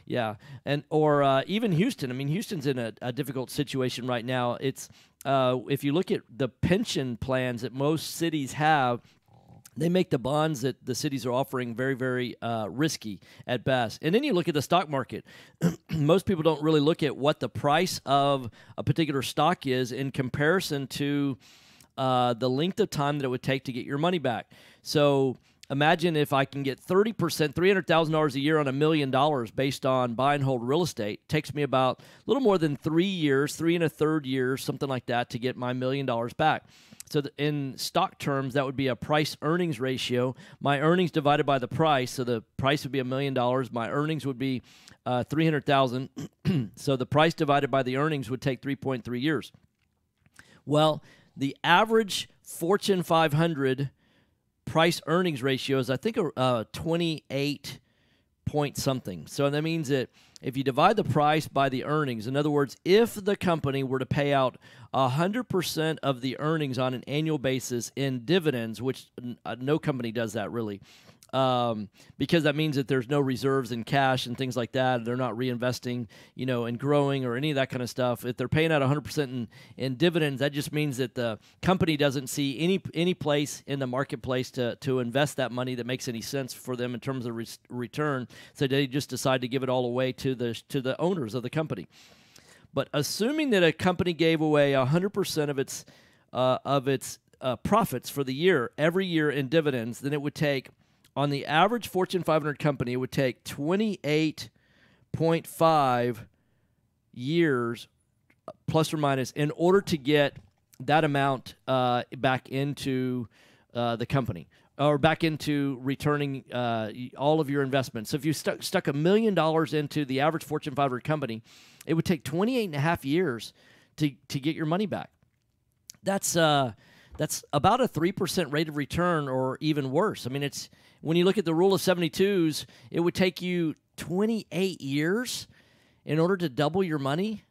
Yeah. And or even Houston. Houston's in a difficult situation right now. It's if you look at the pension plans that most cities have, they make the bonds that the cities are offering very, very risky at best. And then you look at the stock market. Most people don't really look at what the price of a particular stock is in comparison to the length of time that it would take to get your money back. So imagine if I can get 30%, $300,000 a year on $1 million based on buy and hold real estate. It takes me about a little more than 3 years, 3 1/3 years, something like that, to get my $1 million back. So in stock terms, that would be a price-earnings ratio. My earnings divided by the price, so the price would be $1 million. My earnings would be $300,000. So the price divided by the earnings would take 3.3 years. Well, the average Fortune 500 price-earnings ratio is, I think, 28 point something. So that means that if you divide the price by the earnings, in other words, if the company were to pay out 100% of the earnings on an annual basis in dividends, which no company does that really, because that means that there's no reserves in cash and things like that. They're not reinvesting, and growing or any of that kind of stuff. If they're paying out 100% in dividends, that just means that the company doesn't see any place in the marketplace to invest that money that makes any sense for them in terms of return. So they just decide to give it all away to the owners of the company. But assuming that a company gave away 100% of its profits for the year, every year in dividends, then it would take, on the average Fortune 500 company, it would take 28.5 years, plus or minus, in order to get that amount back into the company, or back into returning all of your investments. So if you stuck $1 million into the average Fortune 500 company, it would take 28.5 years to get your money back. That's about a 3% rate of return, or even worse. It's when you look at the rule of 72s, it would take you 28 years in order to double your money.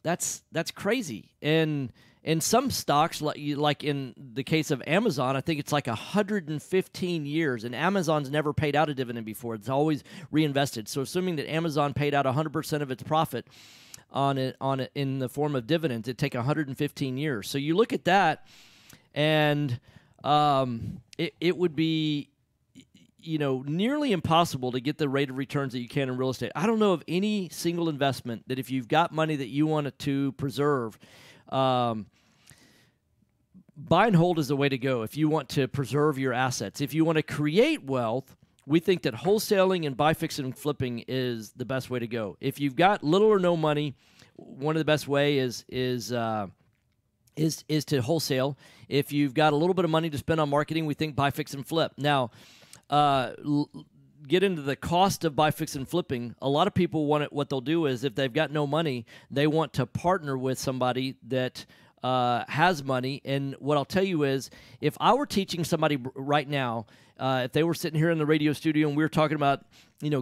That's crazy. And in some stocks, like in the case of Amazon, I think it's like 115 years, and Amazon's never paid out a dividend before. It's always reinvested. So assuming that Amazon paid out 100% of its profit on it in the form of dividends, it'd take 115 years. So you look at that, and it would be nearly impossible to get the rate of returns that you can in real estate. I don't know of any single investment that if you've got money that you want to preserve, buy and hold is the way to go if you want to preserve your assets. If you want to create wealth, we think that wholesaling and buy, fix, and flipping is the best way to go. If you've got little or no money, one of the best way is to wholesale. If you've got a little bit of money to spend on marketing, we think buy, fix, and flip. Now, get into the cost of buy, fix, and flipping, a lot of people want it. What they'll do is, if they've got no money, they want to partner with somebody that has money. And what I'll tell you is, if I were teaching somebody right now, if they were sitting here in the radio studio and we were talking about,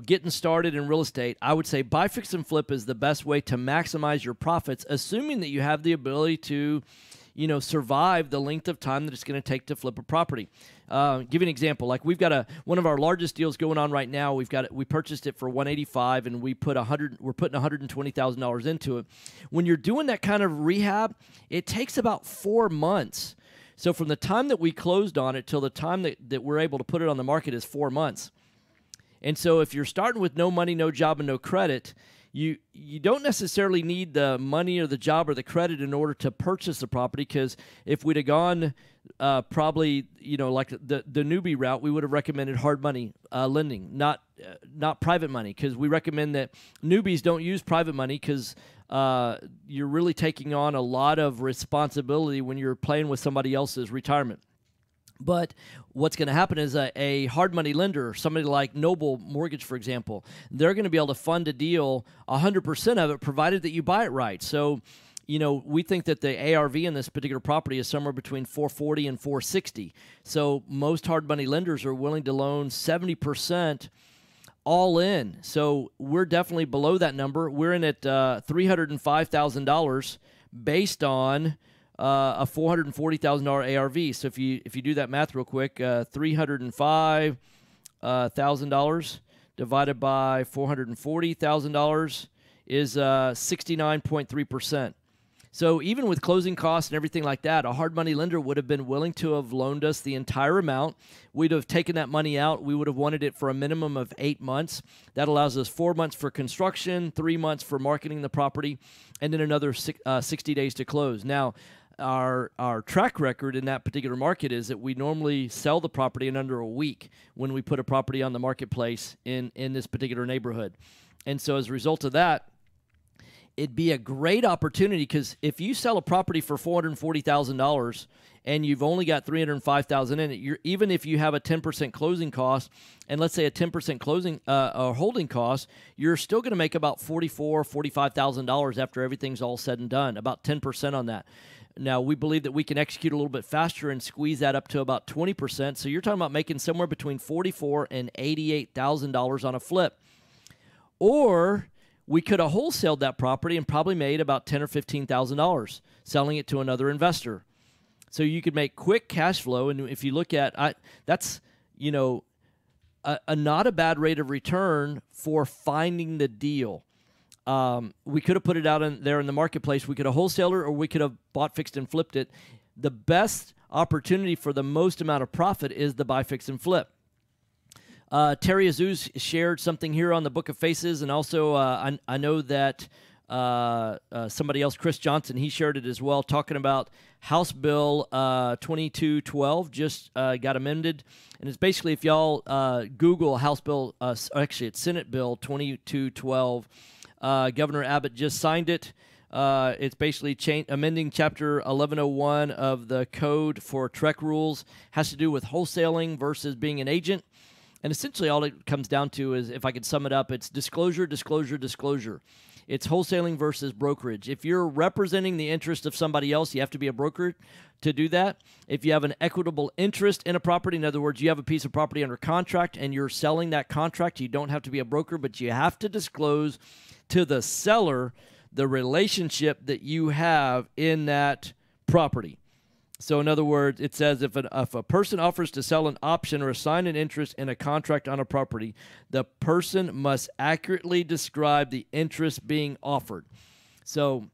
getting started in real estate, I would say buy, fix, and flip is the best way to maximize your profits, assuming that you have the ability to, survive the length of time that it's going to take to flip a property. Give you an example. Like, we've got one of our largest deals going on right now. We purchased it for $185, and we're putting $120,000 into it. When you're doing that kind of rehab, it takes about 4 months. So from the time that we closed on it till the time that we're able to put it on the market is 4 months. And so if you're starting with no money, no job, and no credit, you don't necessarily need the money or the job or the credit in order to purchase the property, because if we'd have gone probably, like the newbie route, we would have recommended hard money lending, not private money, because we recommend that newbies don't use private money, because you're really taking on a lot of responsibility when you're playing with somebody else's retirement. But what's going to happen is a hard money lender, somebody like Noble Mortgage, for example, they're going to be able to fund a deal 100% of it, provided that you buy it right. So, we think that the ARV in this particular property is somewhere between 440 and 460. So most hard money lenders are willing to loan 70% all in. So we're definitely below that number. We're in at $305,000 based on a $440,000 ARV. So if you do that math real quick, $305,000 divided by $440,000 is 69.3%. So even with closing costs and everything like that, a hard money lender would have been willing to have loaned us the entire amount. We'd have taken that money out. We would have wanted it for a minimum of 8 months. That allows us 4 months for construction, 3 months for marketing the property, and then another 60 days to close. Now, our track record in that particular market is that we normally sell the property in under a week when we put a property on the marketplace in this particular neighborhood. And so as a result of that, it'd be a great opportunity, because if you sell a property for $440,000 and you've only got $305,000 in it, even if you have a 10% closing cost, and let's say a 10% closing or holding cost, you're still going to make about $45,000 after everything's all said and done, about 10% on that. Now, we believe that we can execute a little bit faster and squeeze that up to about 20%. So you're talking about making somewhere between $44,000 and $88,000 on a flip. Or we could have wholesaled that property and probably made about $10,000 or $15,000 selling it to another investor. So you could make quick cash flow. And if you look at that's, a not a bad rate of return for finding the deal. We could have put it out there in the marketplace. We could have wholesaler, or we could have bought, fixed, and flipped it. The best opportunity for the most amount of profit is the buy, fix, and flip. Terry Azuz shared something here on the Book of Faces, and also I know that somebody else, Chris Johnson, he shared it as well, talking about House Bill 2212 just got amended. And it's basically, if y'all Google House Bill, actually it's Senate Bill 2212, Governor Abbott just signed it. It's basically amending Chapter 1101 of the Code for TREC rules. Has to do with wholesaling versus being an agent. And essentially all it comes down to is, if I could sum it up, it's disclosure, disclosure, disclosure. It's wholesaling versus brokerage. If you're representing the interest of somebody else, you have to be a broker to do that. If you have an equitable interest in a property, in other words, you have a piece of property under contract and you're selling that contract, you don't have to be a broker, but you have to disclose to the seller the relationship that you have in that property. So in other words, it says if a person offers to sell an option or assign an interest in a contract on a property, the person must accurately describe the interest being offered. So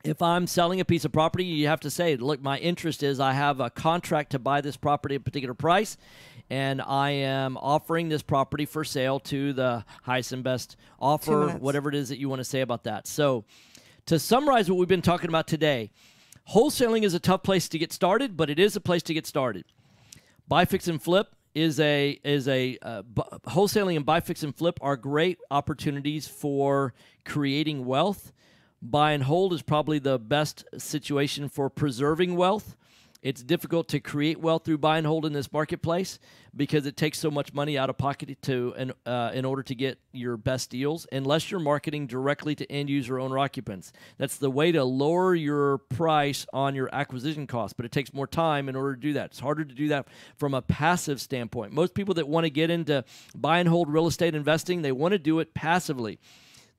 if I'm selling a piece of property, you have to say, look, my interest is I have a contract to buy this property at a particular price, and I am offering this property for sale to the highest and best offer, whatever it is that you want to say about that. So to summarize what we've been talking about today, wholesaling is a tough place to get started, but it is a place to get started. Buy, fix, and flip wholesaling and buy, fix, and flip are great opportunities for creating wealth. Buy and hold is probably the best situation for preserving wealth. It's difficult to create wealth through buy and hold in this marketplace because it takes so much money out of pocket in order to get your best deals, unless you're marketing directly to end user owner occupants. That's the way to lower your price on your acquisition cost, but it takes more time in order to do that. It's harder to do that from a passive standpoint. Most people that want to get into buy and hold real estate investing, they want to do it passively.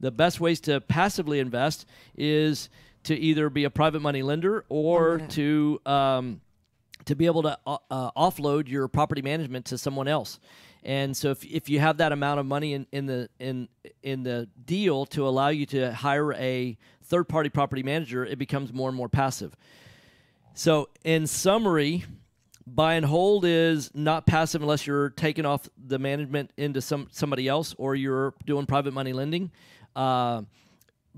The best ways to passively invest is to either be a private money lender or to be able to offload your property management to someone else. And so if you have that amount of money in the deal to allow you to hire a third-party property manager, it becomes more and more passive. So in summary, buy and hold is not passive unless you're taking off the management into somebody else or you're doing private money lending.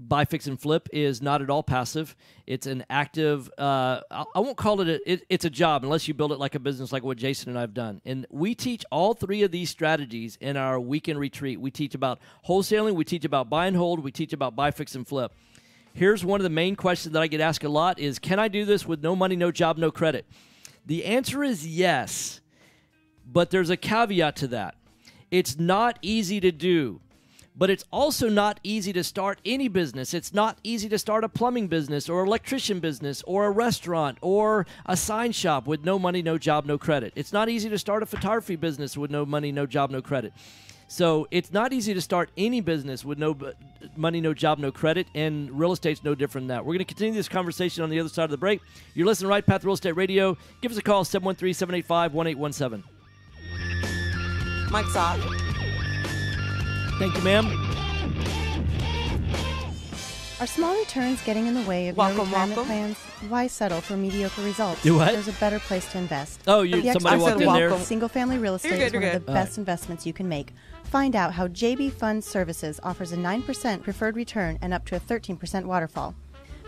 Buy, fix, and flip is not at all passive. It's an active, I won't call it, it's a job unless you build it like a business like what Jason and I have done. And we teach all three of these strategies in our weekend retreat. We teach about wholesaling, we teach about buy and hold, we teach about buy, fix, and flip. Here's one of the main questions that I get asked a lot is, can I do this with no money, no job, no credit? The answer is yes, but there's a caveat to that. It's not easy to do. But it's also not easy to start any business. It's not easy to start a plumbing business or electrician business or a restaurant or a sign shop with no money, no job, no credit. It's not easy to start a photography business with no money, no job, no credit. So it's not easy to start any business with no money, no job, no credit, and real estate's no different than that. We're going to continue this conversation on the other side of the break. You're listening to Right Path Real Estate Radio. Give us a call, 713-785-1817. Mike's off. Thank you, ma'am. Are small returns getting in the way of your retirement plans? Why settle for mediocre results? Do what? There's a better place to invest. Oh, somebody walked in there. Single-family real estate is one of the best investments you can make. Find out how JB Fund Services offers a 9% preferred return and up to a 13% waterfall.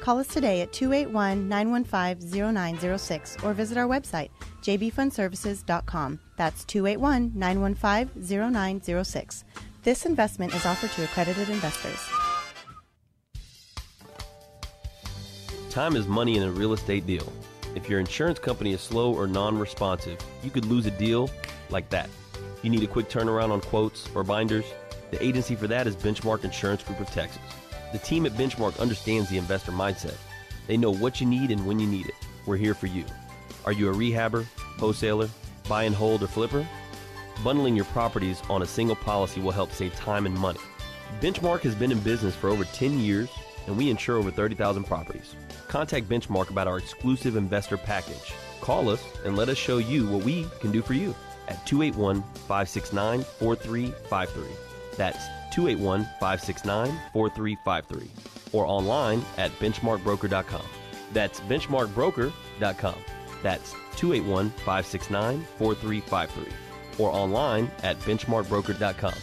Call us today at 281-915-0906 or visit our website, jbfundservices.com. That's 281-915-0906. This investment is offered to accredited investors. Time is money in a real estate deal. If your insurance company is slow or non-responsive, you could lose a deal like that. You need a quick turnaround on quotes or binders? The agency for that is Benchmark Insurance Group of Texas. The team at Benchmark understands the investor mindset. They know what you need and when you need it. We're here for you. Are you a rehabber, wholesaler, buy and hold, or flipper? Bundling your properties on a single policy will help save time and money. Benchmark has been in business for over 10 years, and we insure over 30,000 properties. Contact Benchmark about our exclusive investor package. Call us and let us show you what we can do for you at 281-569-4353. That's 281-569-4353. Or online at benchmarkbroker.com. That's benchmarkbroker.com. That's 281-569-4353. Or online at benchmarkbroker.com.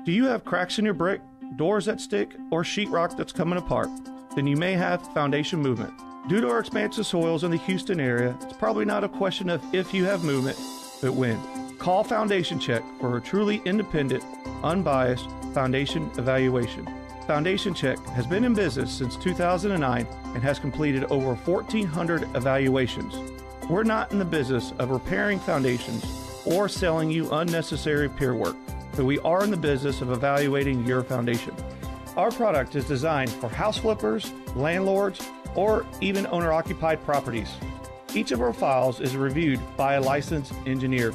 Do you have cracks in your brick, doors that stick, or sheetrock that's coming apart? Then you may have foundation movement. Due to our expansive soils in the Houston area, it's probably not a question of if you have movement, but when. Call Foundation Check for a truly independent, unbiased foundation evaluation. Foundation Check has been in business since 2009 and has completed over 1,400 evaluations. We're not in the business of repairing foundations or selling you unnecessary peer work, but we are in the business of evaluating your foundation. Our product is designed for house flippers, landlords, or even owner-occupied properties. Each of our files is reviewed by a licensed engineer.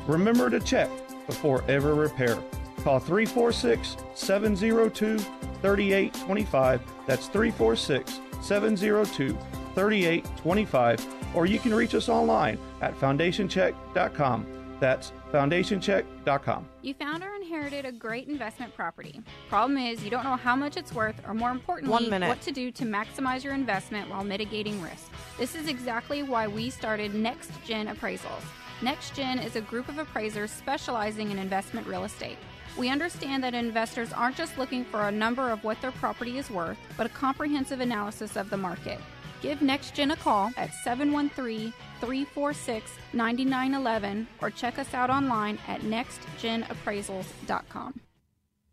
Remember to check before every repair. Call 346-702-3825. That's 346-702-3825. Or you can reach us online at foundationcheck.com. That's foundationcheck.com. You found or inherited a great investment property. Problem is, you don't know how much it's worth, or more importantly, what to do to maximize your investment while mitigating risk. This is exactly why we started Next Gen Appraisals. Next Gen is a group of appraisers specializing in investment real estate. We understand that investors aren't just looking for a number of what their property is worth, but a comprehensive analysis of the market. Give Next Gen a call at 713-346-9911 or check us out online at nextgenappraisals.com.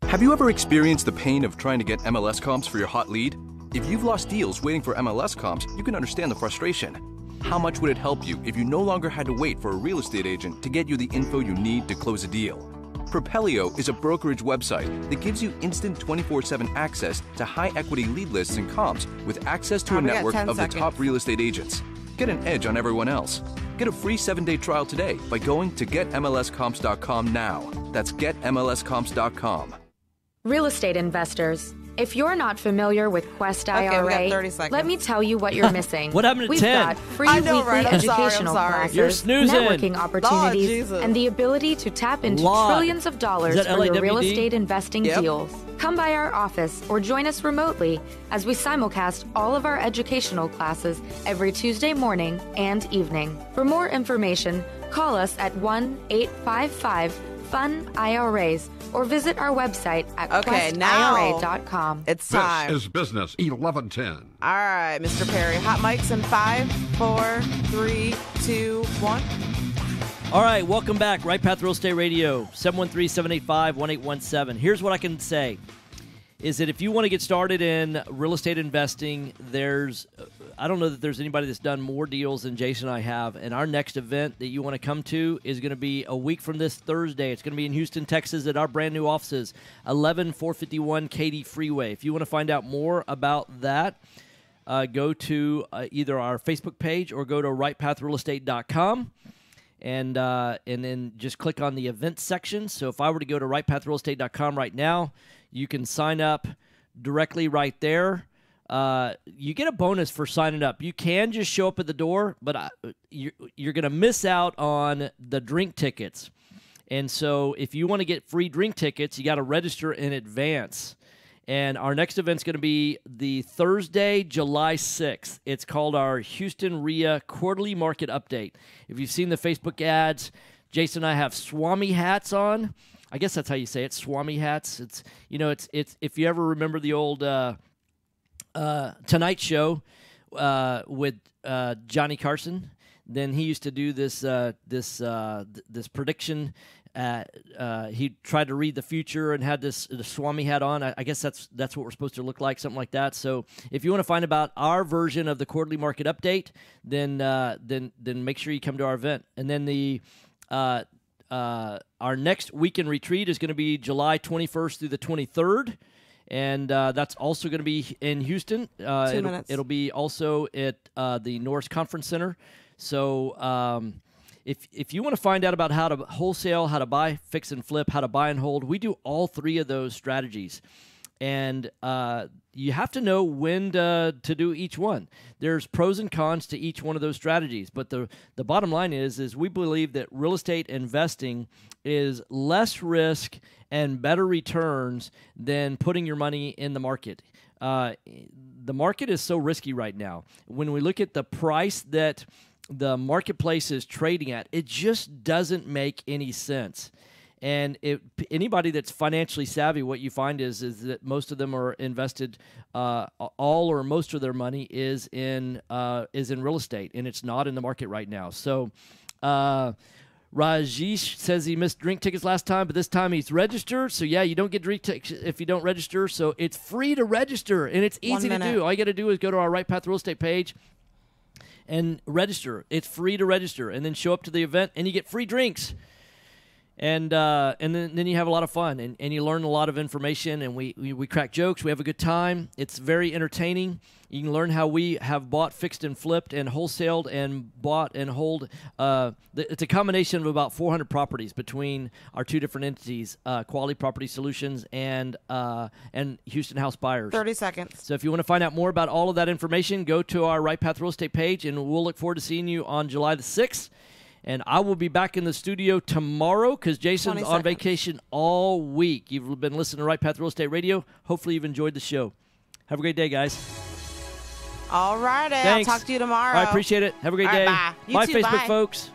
Have you ever experienced the pain of trying to get MLS comps for your hot lead? If you've lost deals waiting for MLS comps, you can understand the frustration. How much would it help you if you no longer had to wait for a real estate agent to get you the info you need to close a deal? Propelio is a brokerage website that gives you instant 24/7 access to high-equity lead lists and comps with access to a network of the top real estate agents. Get an edge on everyone else. Get a free 7-day trial today by going to getmlscomps.com now. That's getmlscomps.com. Real estate investors, if you're not familiar with Quest IRA, we got 30 seconds. let me tell you what you're missing. What happened to We've 10? got free I know, weekly right? I'm educational sorry. classes, You're snoozing. networking opportunities, Jesus. and the ability to tap into Lot. trillions of dollars Is that for your real LAWD? estate investing Yep. deals. Come by our office or join us remotely as we simulcast all of our educational classes every Tuesday morning and evening. For more information, call us at 1-855-FUN-IRAs or visit our website at questira.com. It's time. This is Business 1110. All right, Mr. Perry. Hot mics in 5, 4, 3, 2, 1. All right, welcome back. Right Path Real Estate Radio, 713-785-1817. Here's what I can say, is that if you want to get started in real estate investing, I don't know that there's anybody that's done more deals than Jason and I have. And our next event that you want to come to is going to be a week from this Thursday. It's going to be in Houston, Texas at our brand new offices, 11451 Katy Freeway. If you want to find out more about that, go to either our Facebook page or go to rightpathrealestate.com. And then just click on the events section. So if I were to go to rightpathrealestate.com right now, you can sign up directly right there. You get a bonus for signing up. You can just show up at the door, but you're going to miss out on the drink tickets. And so if you want to get free drink tickets, you got to register in advance. And our next event's going to be the Thursday, July 6th. It's called our Houston RIA Quarterly Market Update. If you've seen the Facebook ads, Jason and I have Swami hats on. I guess that's how you say it, Swami hats. It's if you ever remember the old Tonight Show with Johnny Carson, then he used to do this prediction. He tried to read the future and had the Swami hat on. I guess that's what we're supposed to look like, something like that. So if you want to find about our version of the quarterly market update, then make sure you come to our event. And then our next weekend retreat is going to be July 21st through the 23rd. And that's also going to be in Houston. 2 minutes. It'll be also at the Norris Conference Center. So if you want to find out about how to wholesale, how to buy, fix and flip, how to buy and hold, we do all three of those strategies. And you have to know when to do each one. There's pros and cons to each one of those strategies. But the bottom line is we believe that real estate investing is less risk and better returns than putting your money in the market. The market is so risky right now. When we look at the price that the marketplace is trading at, it just doesn't make any sense. And anybody that's financially savvy, what you find is that most of them are invested, all or most of their money is in real estate, and it's not in the market right now. So Rajesh says he missed drink tickets last time, but this time he's registered. So yeah, you don't get drink tickets if you don't register. So it's free to register, and it's easy to do. All you got to do is go to our Right Path Real Estate page and register. It's free to register, and then show up to the event, and you get free drinks. And then you have a lot of fun, and you learn a lot of information, and we crack jokes. We have a good time. It's very entertaining. You can learn how we have bought, fixed, and flipped, and wholesaled, and bought and hold. It's a combination of about 400 properties between our two different entities, Quality Property Solutions and Houston House Buyers. 30 seconds. So if you want to find out more about all of that information, go to our Right Path Real Estate page, and we'll look forward to seeing you on July the 6th. And I will be back in the studio tomorrow because Jason's on vacation all week. You've been listening to Right Path Real Estate Radio. Hopefully you've enjoyed the show. Have a great day, guys. All righty. Thanks. I'll talk to you tomorrow. I appreciate it. Have a great day. Bye. Bye, You too, Facebook bye. folks.